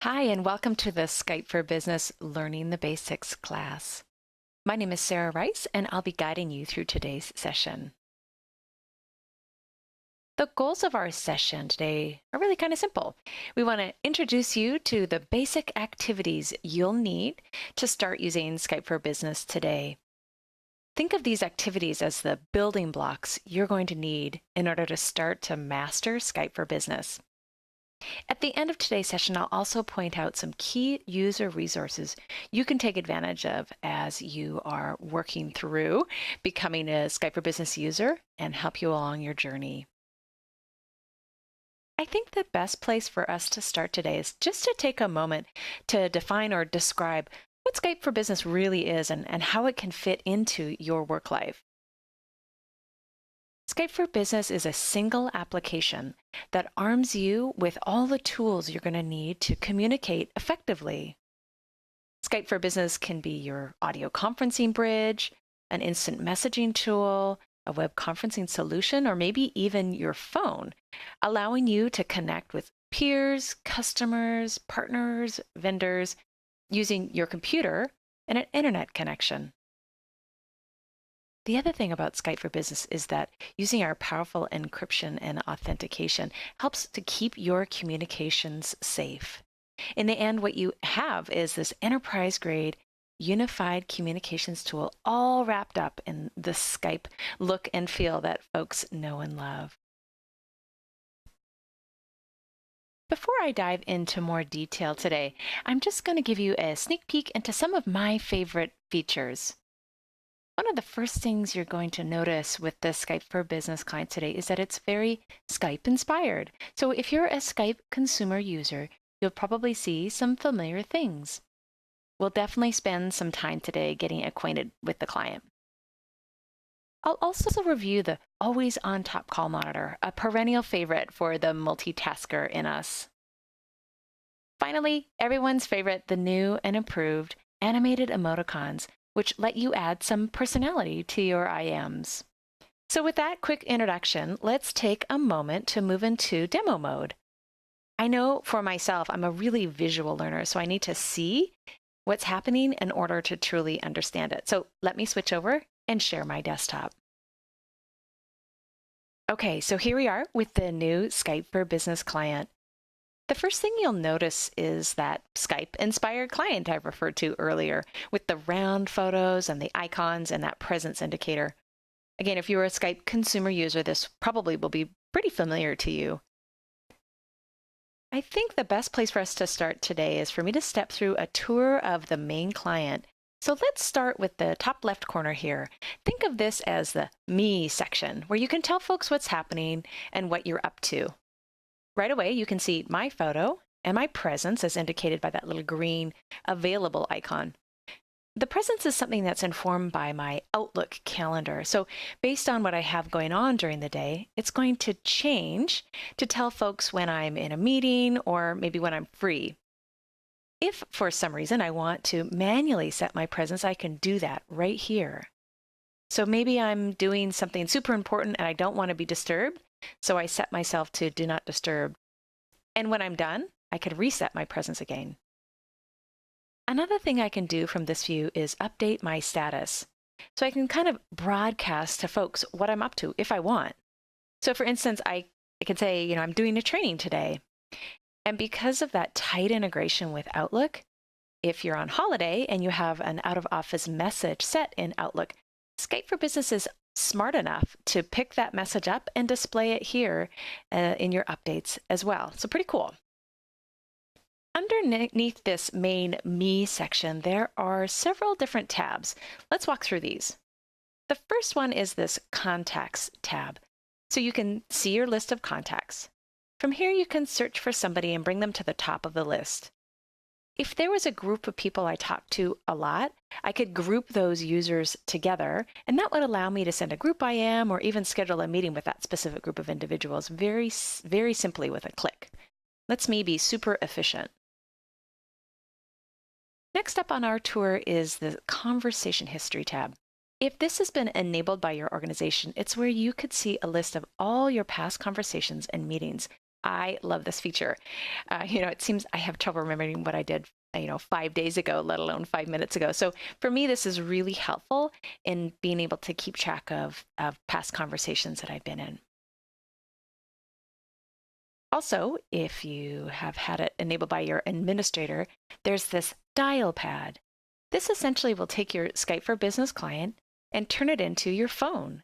Hi, and welcome to the Skype for Business Learning the Basics class. My name is Sarah Rice, and I'll be guiding you through today's session. The goals of our session today are really kind of simple. We want to introduce you to the basic activities you'll need to start using Skype for Business today. Think of these activities as the building blocks you're going to need in order to start to master Skype for Business. At the end of today's session, I'll also point out some key user resources you can take advantage of as you are working through becoming a Skype for Business user and help you along your journey. I think the best place for us to start today is just to take a moment to define or describe what Skype for Business really is and how it can fit into your work life. Skype for Business is a single application that arms you with all the tools you're going to need to communicate effectively. Skype for Business can be your audio conferencing bridge, an instant messaging tool, a web conferencing solution, or maybe even your phone, allowing you to connect with peers, customers, partners, vendors using your computer and an internet connection. The other thing about Skype for Business is that using our powerful encryption and authentication helps to keep your communications safe. In the end, what you have is this enterprise-grade unified communications tool all wrapped up in the Skype look and feel that folks know and love. Before I dive into more detail today, I'm just going to give you a sneak peek into some of my favorite features. One of the first things you're going to notice with the Skype for Business client today is that it's very Skype inspired. So if you're a Skype consumer user, you'll probably see some familiar things. We'll definitely spend some time today getting acquainted with the client. I'll also review the always on top call monitor, a perennial favorite for the multitasker in us. Finally, everyone's favorite, the new and improved animated emoticons, which let you add some personality to your IMs. So with that quick introduction, let's take a moment to move into demo mode. I know for myself, I'm a really visual learner, so I need to see what's happening in order to truly understand it. So let me switch over and share my desktop. Okay, so here we are with the new Skype for Business client. The first thing you'll notice is that Skype-inspired client I referred to earlier, with the round photos and the icons and that presence indicator. Again, if you're a Skype consumer user, this probably will be pretty familiar to you. I think the best place for us to start today is for me to step through a tour of the main client. So let's start with the top left corner here. Think of this as the Me section, where you can tell folks what's happening and what you're up to. Right away, you can see my photo and my presence as indicated by that little green available icon. The presence is something that's informed by my Outlook calendar. So based on what I have going on during the day, it's going to change to tell folks when I'm in a meeting or maybe when I'm free. If for some reason I want to manually set my presence, I can do that right here. So maybe I'm doing something super important and I don't want to be disturbed. So I set myself to Do Not Disturb. And when I'm done, I can reset my presence again. Another thing I can do from this view is update my status. So I can kind of broadcast to folks what I'm up to if I want. So for instance, I can say, I'm doing a training today. And because of that tight integration with Outlook, if you're on holiday and you have an out-of-office message set in Outlook, Skype for Business is smart enough to pick that message up and display it here in your updates as well. So pretty cool. Underneath this main Me section, there are several different tabs. Let's walk through these. The first one is this Contacts tab. So you can see your list of contacts. From here, you can search for somebody and bring them to the top of the list. If there was a group of people I talked to a lot, I could group those users together, and that would allow me to send a group IM or even schedule a meeting with that specific group of individuals very simply with a click. Lets me be super efficient. Next up on our tour is the Conversation History tab. If this has been enabled by your organization, it's where you could see a list of all your past conversations and meetings I love this feature. It seems I have trouble remembering what I did 5 days ago, let alone 5 minutes ago. So for me, this is really helpful in being able to keep track of past conversations that I've been in. Also, if you have had it enabled by your administrator, there's this dial pad. This essentially will take your Skype for Business client and turn it into your phone.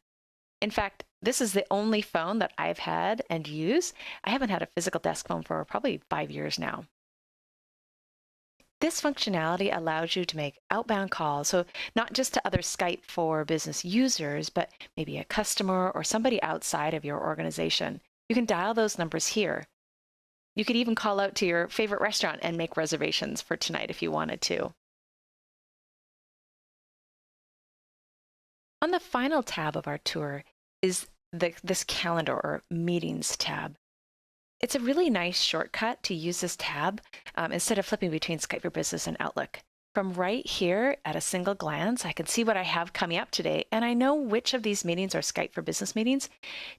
In fact, this is the only phone that I've had and use. I haven't had a physical desk phone for probably 5 years now. This functionality allows you to make outbound calls, so not just to other Skype for Business users, but maybe a customer or somebody outside of your organization. You can dial those numbers here. You could even call out to your favorite restaurant and make reservations for tonight if you wanted to. On the final tab of our tour is this calendar or meetings tab. It's a really nice shortcut to use this tab instead of flipping between Skype for Business and Outlook. From right here at a single glance, I can see what I have coming up today, and I know which of these meetings are Skype for Business meetings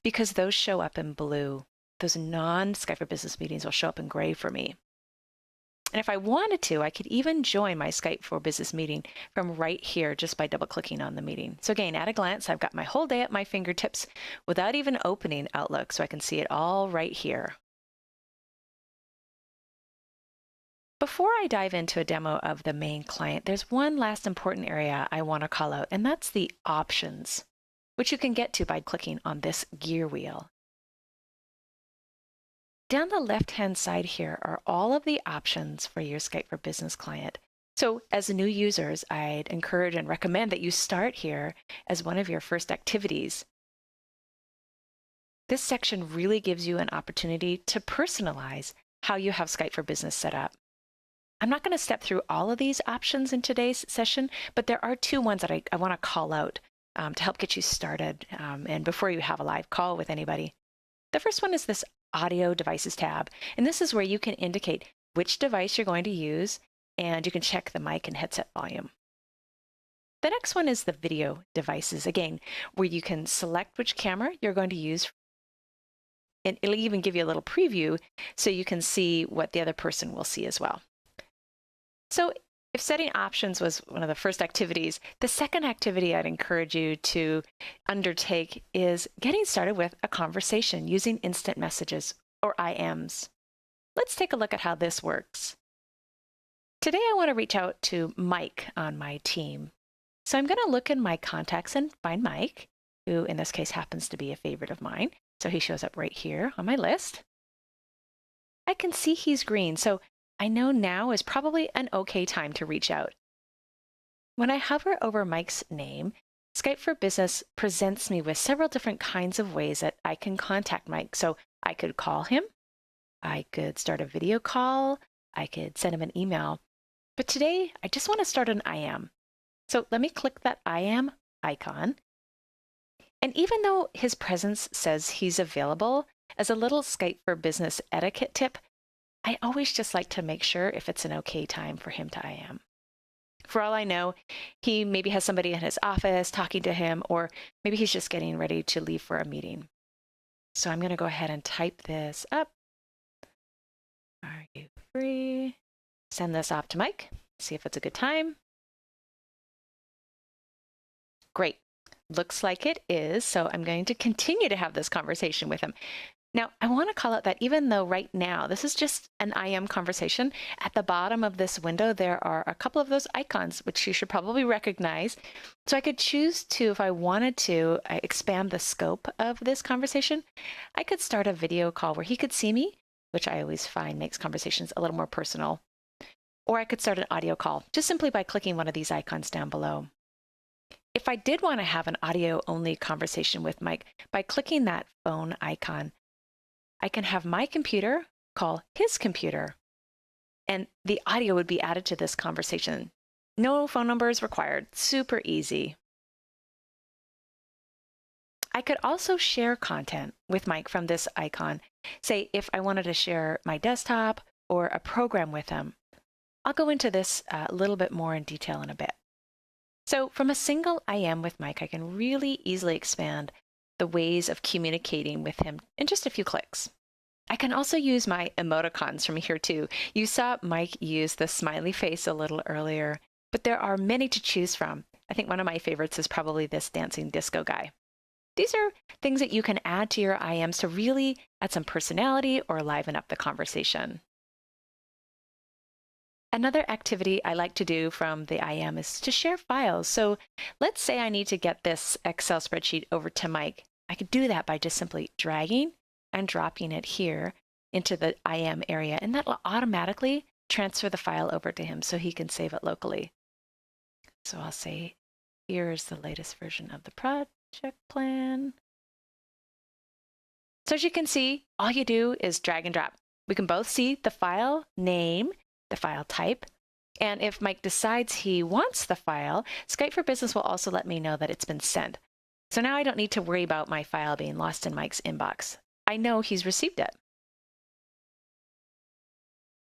because those show up in blue. Those non-Skype for Business meetings will show up in gray for me. And if I wanted to, I could even join my Skype for Business meeting from right here just by double-clicking on the meeting. So again, at a glance, I've got my whole day at my fingertips without even opening Outlook, so I can see it all right here. Before I dive into a demo of the main client, there's one last important area I want to call out, and that's the options, which you can get to by clicking on this gear wheel. Down the left-hand side here are all of the options for your Skype for Business client. So as new users, I'd encourage and recommend that you start here as one of your first activities. This section really gives you an opportunity to personalize how you have Skype for Business set up. I'm not going to step through all of these options in today's session, but there are two ones that I want to call out to help get you started and before you have a live call with anybody. The first one is this Audio Devices tab, and this is where you can indicate which device you're going to use, and you can check the mic and headset volume. The next one is the Video Devices, again, where you can select which camera you're going to use, and it'll even give you a little preview so you can see what the other person will see as well. So if setting options was one of the first activities, the second activity I'd encourage you to undertake is getting started with a conversation using instant messages or IMs. Let's take a look at how this works. Today I want to reach out to Mike on my team. So I'm going to look in my contacts and find Mike, who in this case happens to be a favorite of mine. So he shows up right here on my list. I can see he's green, so I know now is probably an okay time to reach out. When I hover over Mike's name, Skype for Business presents me with several different kinds of ways that I can contact Mike. So I could call him, I could start a video call, I could send him an email. But today, I just want to start an IM. So let me click that IM icon. And even though his presence says he's available, as a little Skype for Business etiquette tip, I always just like to make sure if it's an okay time for him to IM. For all I know, he maybe has somebody in his office talking to him, or maybe he's just getting ready to leave for a meeting. So I'm going to go ahead and type this up. Are you free? Send this off to Mike, see if it's a good time. Great. Looks like it is. So I'm going to continue to have this conversation with him. Now, I want to call out that even though right now this is just an IM conversation, at the bottom of this window, there are a couple of those icons, which you should probably recognize. So I could choose to, if I wanted to, expand the scope of this conversation. I could start a video call where he could see me, which I always find makes conversations a little more personal. Or I could start an audio call just simply by clicking one of these icons down below. If I did want to have an audio-only conversation with Mike, by clicking that phone icon, I can have my computer call his computer, and the audio would be added to this conversation. No phone numbers required, super easy. I could also share content with Mike from this icon. Say if I wanted to share my desktop or a program with him. I'll go into this a little bit more in detail in a bit. So from a single IM with Mike, I can really easily expand the ways of communicating with him in just a few clicks. I can also use my emoticons from here too. You saw Mike use the smiley face a little earlier, but there are many to choose from. I think one of my favorites is probably this dancing disco guy. These are things that you can add to your IMs to really add some personality or liven up the conversation. Another activity I like to do from the IM is to share files. So let's say I need to get this Excel spreadsheet over to Mike. I could do that by just simply dragging and dropping it here into the IM area, and that will automatically transfer the file over to him so he can save it locally. So I'll say, here's the latest version of the project plan. So as you can see, all you do is drag and drop. We can both see the file name, the file type, and if Mike decides he wants the file, Skype for Business will also let me know that it's been sent. So now I don't need to worry about my file being lost in Mike's inbox. I know he's received it.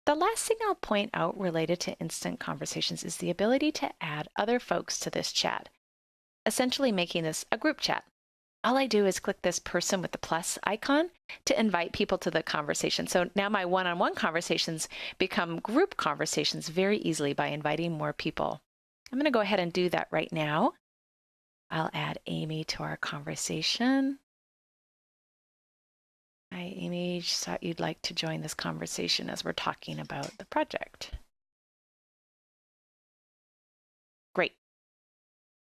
The last thing I'll point out related to instant conversations is the ability to add other folks to this chat, essentially making this a group chat. All I do is click this person with the plus icon to invite people to the conversation. So now my one-on-one conversations become group conversations very easily by inviting more people. I'm going to go ahead and do that right now. I'll add Amy to our conversation. Hi, Amy, just thought you'd like to join this conversation as we're talking about the project. Great.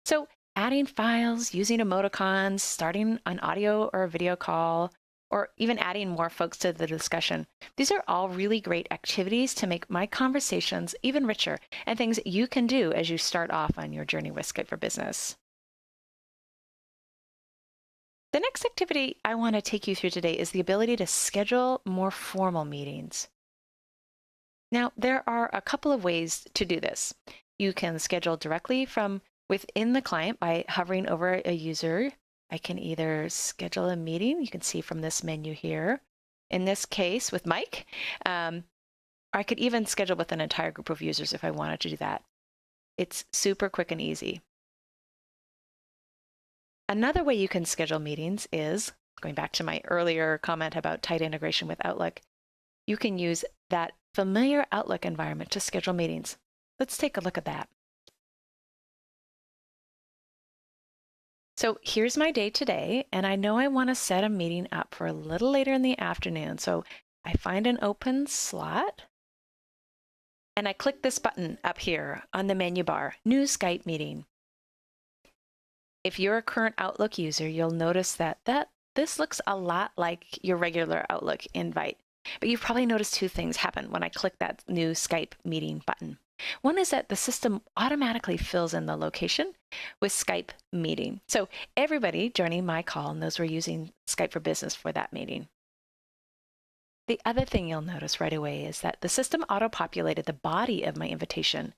So adding files, using emoticons, starting an audio or a video call, or even adding more folks to the discussion. These are all really great activities to make my conversations even richer and things that you can do as you start off on your journey with Skype for Business. The next activity I want to take you through today is the ability to schedule more formal meetings. Now, there are a couple of ways to do this. You can schedule directly from within the client by hovering over a user. I can either schedule a meeting, you can see from this menu here, in this case with Mike, or I could even schedule with an entire group of users if I wanted to do that. It's super quick and easy. Another way you can schedule meetings is, going back to my earlier comment about tight integration with Outlook, you can use that familiar Outlook environment to schedule meetings. Let's take a look at that. So here's my day today, and I know I want to set a meeting up for a little later in the afternoon. So I find an open slot, and I click this button up here on the menu bar, New Skype Meeting. If you're a current Outlook user, you'll notice that this looks a lot like your regular Outlook invite. But you've probably noticed two things happen when I click that New Skype Meeting button. One is that the system automatically fills in the location with Skype Meeting. So everybody joining my call knows we're using Skype for Business for that meeting. The other thing you'll notice right away is that the system auto-populated the body of my invitation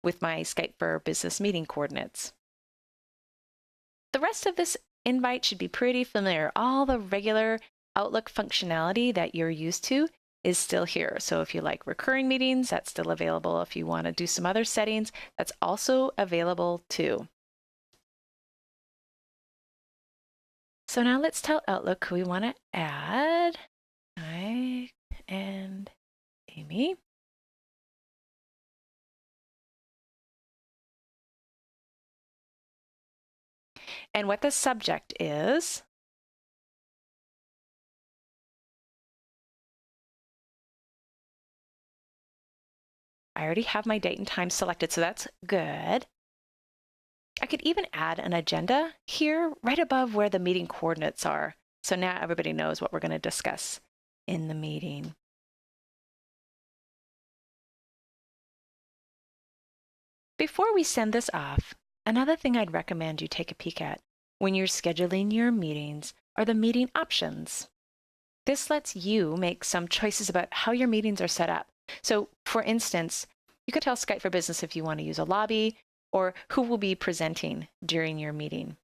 with my Skype for Business meeting coordinates. The rest of this invite should be pretty familiar. All the regular Outlook functionality that you're used to is still here. So if you like recurring meetings, that's still available. If you want to do some other settings, that's also available too. So now let's tell Outlook who we want to add. I and Amy. And what the subject is. I already have my date and time selected, so that's good. I could even add an agenda here right above where the meeting coordinates are. So now everybody knows what we're going to discuss in the meeting. Before we send this off, another thing I'd recommend you take a peek at when you're scheduling your meetings are the meeting options. This lets you make some choices about how your meetings are set up. So for instance, you could tell Skype for Business if you want to use a lobby or who will be presenting during your meeting.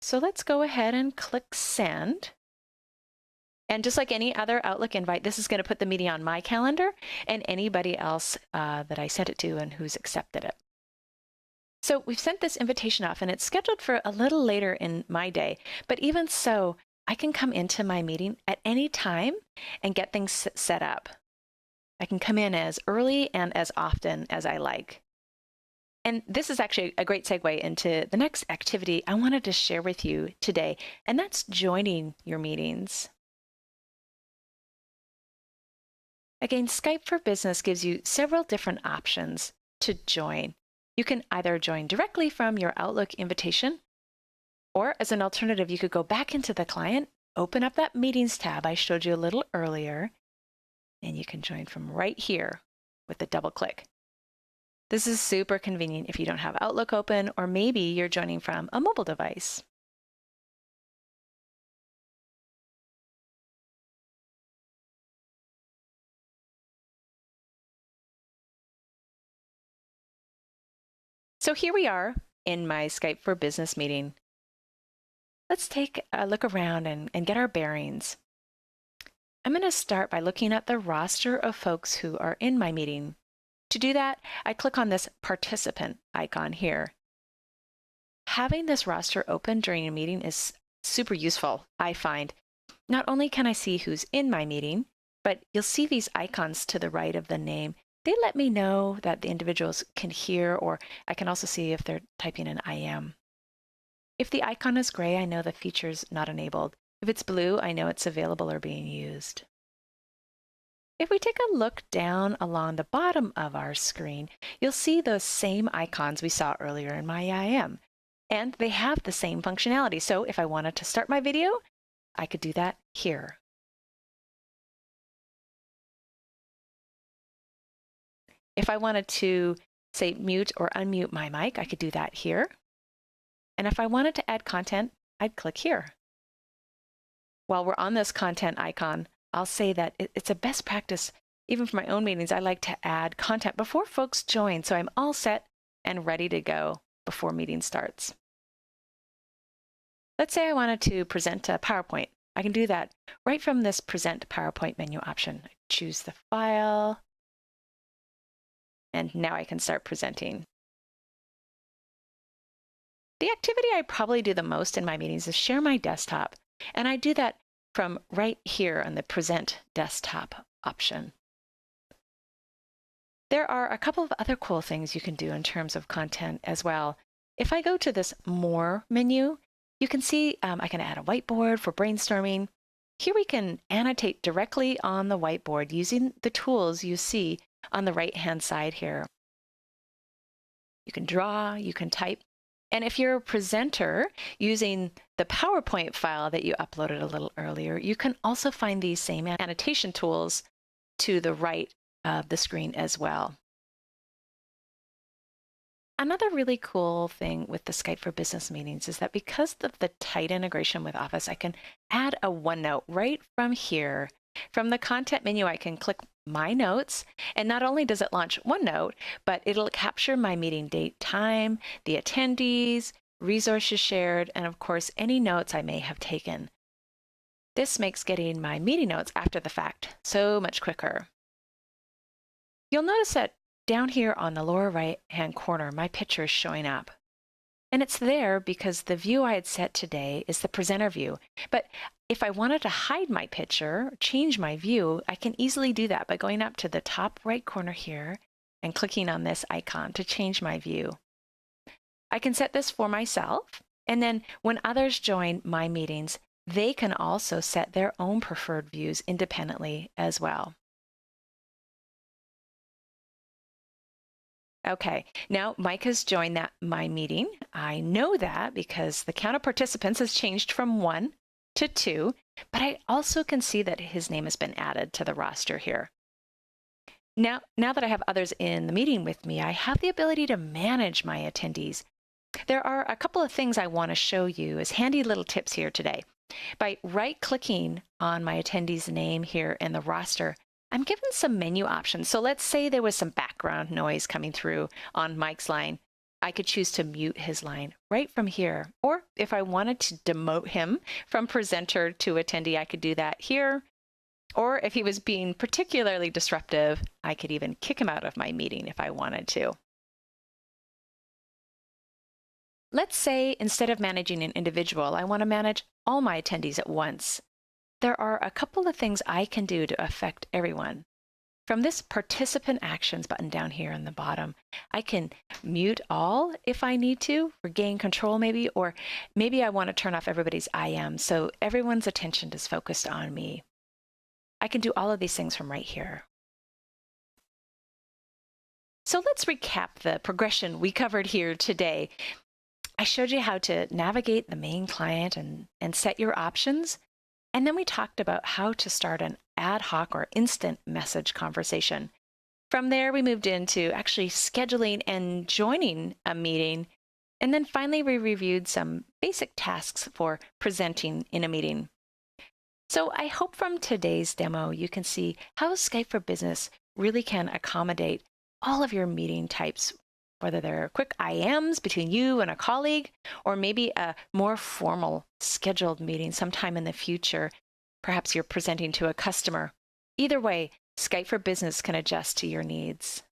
So let's go ahead and click send. And just like any other Outlook invite, this is going to put the meeting on my calendar and anybody else that I sent it to and who's accepted it. So we've sent this invitation off and it's scheduled for a little later in my day, but even so, I can come into my meeting at any time and get things set up. I can come in as early and as often as I like. And this is actually a great segue into the next activity I wanted to share with you today, and that's joining your meetings. Again, Skype for Business gives you several different options to join. You can either join directly from your Outlook invitation, or as an alternative, you could go back into the client, open up that Meetings tab I showed you a little earlier, and you can join from right here with a double click. This is super convenient if you don't have Outlook open, or maybe you're joining from a mobile device. So here we are in my Skype for Business meeting. Let's take a look around and get our bearings. I'm going to start by looking at the roster of folks who are in my meeting. To do that, I click on this participant icon here. Having this roster open during a meeting is super useful, I find. Not only can I see who's in my meeting, but you'll see these icons to the right of the name. They let me know that the individuals can hear, or I can also see if they're typing an IM. If the icon is gray, I know the feature's not enabled. If it's blue, I know it's available or being used. If we take a look down along the bottom of our screen, you'll see those same icons we saw earlier in my IM, and they have the same functionality. So if I wanted to start my video, I could do that here. If I wanted to, say, mute or unmute my mic, I could do that here. And if I wanted to add content, I'd click here. While we're on this content icon, I'll say that it's a best practice, even for my own meetings, I like to add content before folks join, so I'm all set and ready to go before meeting starts. Let's say I wanted to present a PowerPoint. I can do that right from this Present PowerPoint menu option. I choose the file, and now I can start presenting. The activity I probably do the most in my meetings is share my desktop, and I do that from right here on the Present Desktop option. There are a couple of other cool things you can do in terms of content as well. If I go to this More menu, you can see I can add a whiteboard for brainstorming. Here we can annotate directly on the whiteboard using the tools you see on the right-hand side here. You can draw, you can type. And if you're a presenter using the PowerPoint file that you uploaded a little earlier, you can also find these same annotation tools to the right of the screen as well. Another really cool thing with the Skype for Business meetings is that because of the tight integration with Office, I can add a OneNote right from here. From the content menu, I can click My Notes, and not only does it launch OneNote, but it'll capture my meeting date, time, the attendees, resources shared, and of course, any notes I may have taken. This makes getting my meeting notes after the fact so much quicker. You'll notice that down here on the lower right-hand corner, my picture is showing up. And it's there because the view I had set today is the presenter view. But if I wanted to hide my picture, change my view, I can easily do that by going up to the top right corner here and clicking on this icon to change my view. I can set this for myself, and then when others join my meetings, they can also set their own preferred views independently as well. Okay, now Mike has joined my meeting. I know that because the count of participants has changed from 1 to 2, but I also can see that his name has been added to the roster here. Now that I have others in the meeting with me, I have the ability to manage my attendees. There are a couple of things I want to show you as handy little tips here today. By right-clicking on my attendee's name here in the roster, I'm given some menu options. So let's say there was some background noise coming through on Mike's line. I could choose to mute his line right from here. Or if I wanted to demote him from presenter to attendee, I could do that here. Or if he was being particularly disruptive, I could even kick him out of my meeting if I wanted to. Let's say instead of managing an individual, I want to manage all my attendees at once, there are a couple of things I can do to affect everyone. From this participant actions button down here on the bottom, I can mute all if I need to, regain control maybe, or maybe I want to turn off everybody's IM so everyone's attention is focused on me. I can do all of these things from right here. So let's recap the progression we covered here today. I showed you how to navigate the main client and set your options. And then we talked about how to start an ad hoc or instant message conversation. From there, we moved into actually scheduling and joining a meeting. And then finally, we reviewed some basic tasks for presenting in a meeting. So I hope from today's demo, you can see how Skype for Business really can accommodate all of your meeting types, whether they're quick IMs between you and a colleague, or maybe a more formal scheduled meeting sometime in the future. Perhaps you're presenting to a customer. Either way, Skype for Business can adjust to your needs.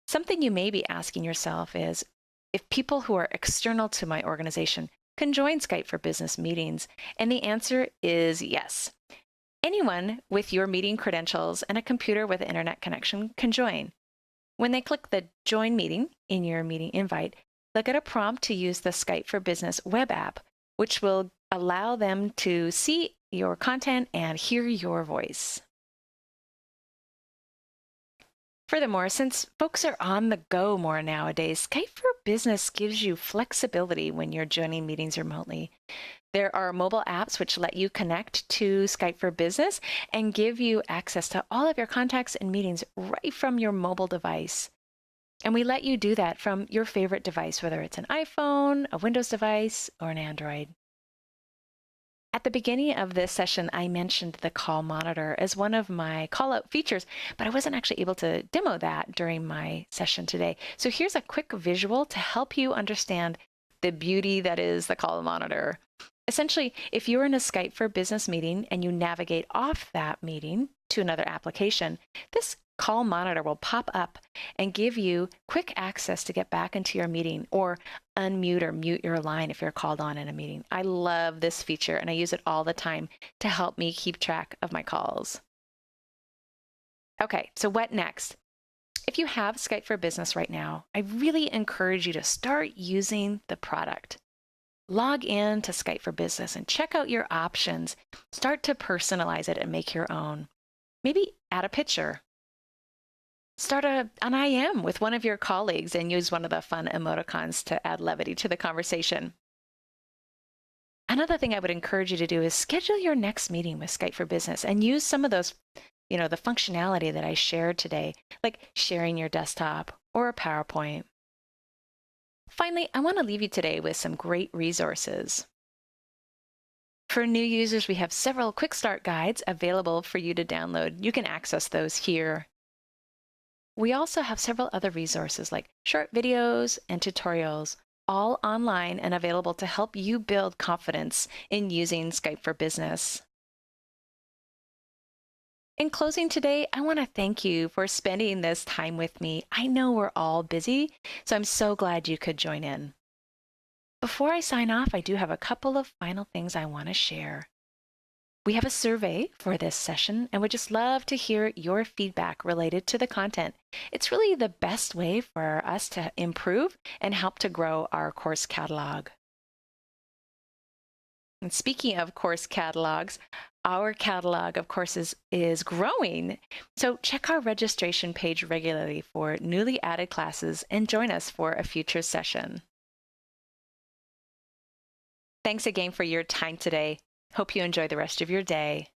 Something you may be asking yourself is, if people who are external to my organization can join Skype for Business meetings? And the answer is yes. Anyone with your meeting credentials and a computer with an internet connection can join. When they click the Join Meeting in your meeting invite, they'll get a prompt to use the Skype for Business web app, which will allow them to see your content and hear your voice. Furthermore, since folks are on the go more nowadays, Skype for Business gives you flexibility when you're joining meetings remotely. There are mobile apps which let you connect to Skype for Business and give you access to all of your contacts and meetings right from your mobile device. And we let you do that from your favorite device, whether it's an iPhone, a Windows device, or an Android. At the beginning of this session, I mentioned the call monitor as one of my call-out features, but I wasn't actually able to demo that during my session today. So here's a quick visual to help you understand the beauty that is the call monitor. Essentially, if you're in a Skype for Business meeting and you navigate off that meeting to another application, this call monitor will pop up and give you quick access to get back into your meeting or unmute or mute your line if you're called on in a meeting. I love this feature and I use it all the time to help me keep track of my calls. Okay, so what next? If you have Skype for Business right now, I really encourage you to start using the product. Log in to Skype for Business and check out your options. Start to personalize it and make your own. Maybe add a picture. Start an IM with one of your colleagues and use one of the fun emoticons to add levity to the conversation. Another thing I would encourage you to do is schedule your next meeting with Skype for Business and use some of those, the functionality that I shared today, like sharing your desktop or a PowerPoint. Finally, I want to leave you today with some great resources. For new users, we have several quick start guides available for you to download. You can access those here. We also have several other resources like short videos and tutorials, all online and available to help you build confidence in using Skype for Business. In closing today, I want to thank you for spending this time with me. I know we're all busy, so I'm so glad you could join in. Before I sign off, I do have a couple of final things I want to share. We have a survey for this session and would just love to hear your feedback related to the content. It's really the best way for us to improve and help to grow our course catalog. And speaking of course catalogs, our catalog of courses is growing. So check our registration page regularly for newly added classes and join us for a future session. Thanks again for your time today. Hope you enjoy the rest of your day.